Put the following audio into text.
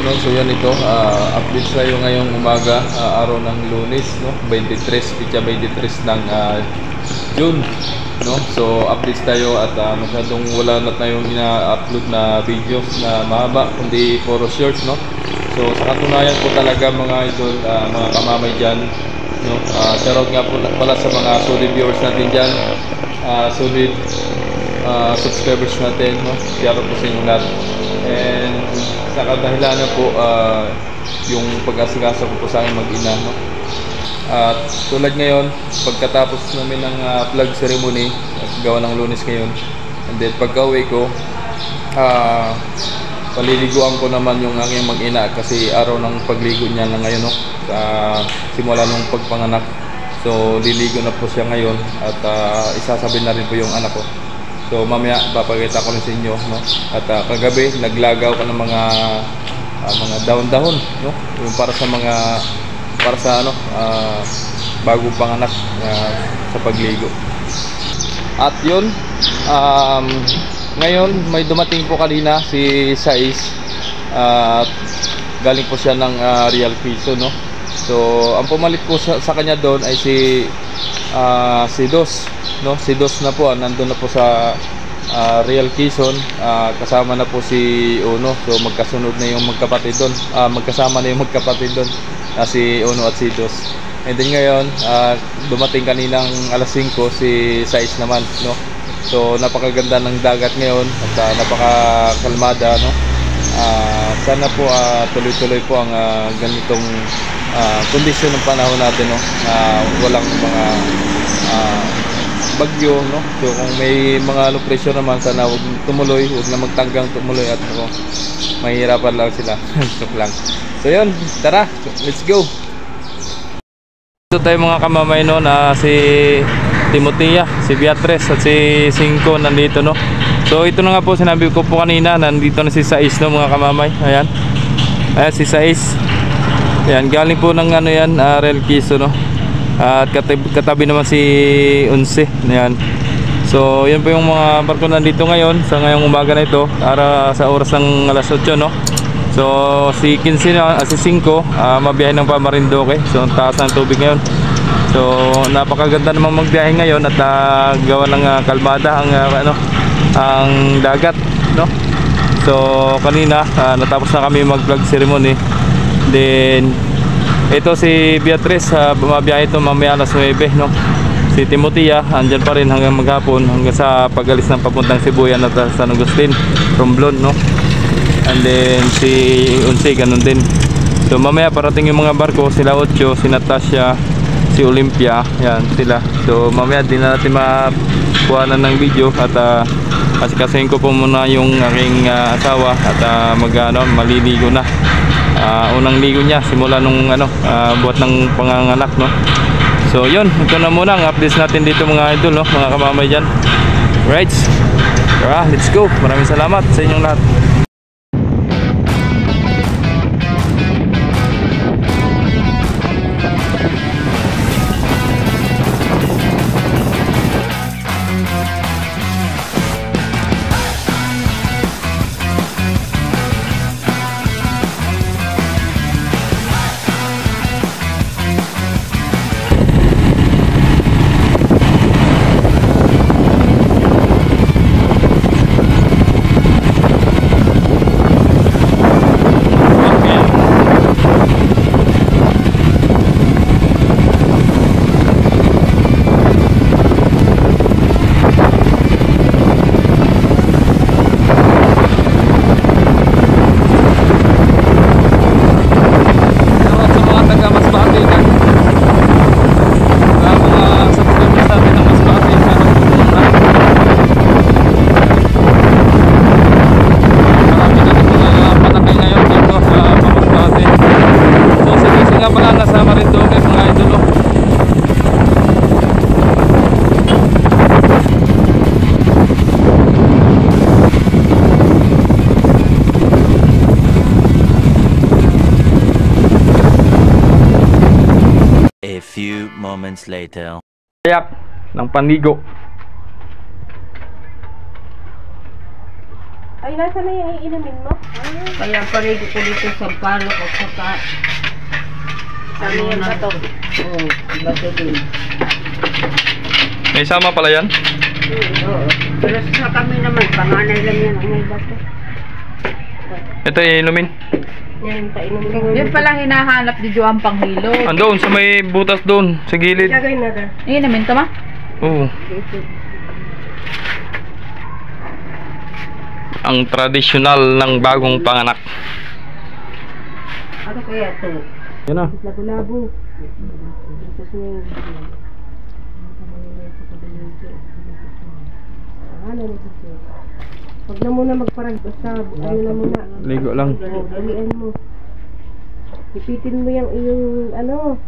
no? So yan ito, update tayo ngayong umaga, araw ng Lunes, no? 23, pitya 23 ng June, no? So updates tayo at masyadong wala na tayong ina-upload na videos na mahaba, kundi puro short, no? So sa katunayan po talaga mga idol, mga kamamay dyan, no? Shoutout nga po pala sa mga solid viewers natin dyan, solid subscribers natin, no? Shoutout po sa inyo lahat. And sa kadahilanan po, yung pag-asigasa ko po sa aking mag-ina, no? At tulad ngayon, pagkatapos namin ng flag ceremony, gawa ng Lunes ngayon, and then pagka-uwi ko, paliliguan ko naman yung aking mag-ina kasi araw ng pagligo niya na ngayon, no? Simula nung pagpanganak. So liligo na po siya ngayon at isasabi na rin po yung anak ko. So mamaya papakita ko rin sa inyo, no? At kagabi naglagaw ko ng mga dahon-dahon, no? Yung para sa bagong panganak sa pagligo. At yun, ngayon may dumating po kanina si Sais, galing po siya ng Real Quezon, no? So ang pumalit po sa kanya doon ay si Dos, no? Si Dos na po, nandun na po sa Real Quezon, kasama na po si Uno. So magkasunod na yung magkapatid doon, magkasama na yung magkapatid doon, si Uno at si Dos. And then ngayon, dumating kaninang alas 5 si Sais naman, no? So napakaganda ng dagat ngayon at napakakalmada, no? Sana po tuloy-tuloy po ang ganitong kondisyon ng panahon natin, no? Walang mga bagyo, no? So kung may mga low pressure naman, sana huwag tumuloy, huwag na magtanggang tumuloy at mahihirapan lang sila. Joke lang. So yun, tara, let's go. Ito tayo mga kamamay, no, na si Timotea, si Beatrice at si Cinco nandito, no. So ito na nga po, sinabi ko po kanina, nandito na si Sais, no, mga kamamay. Ayan, ayan si Sais. Ayan, galing po ng yan, Real Quezon, no. At katabi naman si Unse. Ayan. So yan po yung mga barko nandito ngayon sa ngayong umaga na ito, para sa oras ng alas 8, no. So si 15 si 5 mabiyahe ng Marinduque. So ang taas ng tubig ngayon. So napakaganda naman magbiyahe ngayon at gawa ng kalmada ang dagat, no. So kanina natapos na kami mag-flag ceremony. Then ito si Beatrice, bumabiyahe ito mamaya alas 9, no. Si Timotea andyan pa rin hanggang maghapon, hanggang sa pag-alis ng papuntang Sibuyan at San Agustin, Romblon, no. And then si Unse ganun din. So mamaya parating yung mga barko, sila Ocho, si Natasha, si Olympia, yan sila. So mamaya din na natin makuhanan ng video at asikasuhin ko po muna yung aking asawa at maliligo na. Unang ligo niya simula nung buhat ng panganganak, no. So yun, ito na muna ang updates natin dito mga idol, no, mga kamamay dyan. Right, let's go. Maraming salamat sa inyong lahat. moments later. Kayak ng panligo. Ay, nasa na yung iinumin mo? Kaya pareho ko dito sa palok at saka Sabi yung bato. Oo, bato din. May sama pala yan? Oo. Pero sa kami naman, panganay lang yan ang may bato. Ito inumin. Yan, painumin. Yun pala hinahanap di Joang panghilo. Andoon sa may butas doon, sa gilid. Lagay na ka. Ayun namin to ma. Oo. Ang tradisyonal ng bagong panganak. Ano kaya ito? Yan na. Labo-labo. Huwag na muna magparag. Basta ano na muna. Ligo lang. Dalian mo. Ipitin mo yung iyong ano.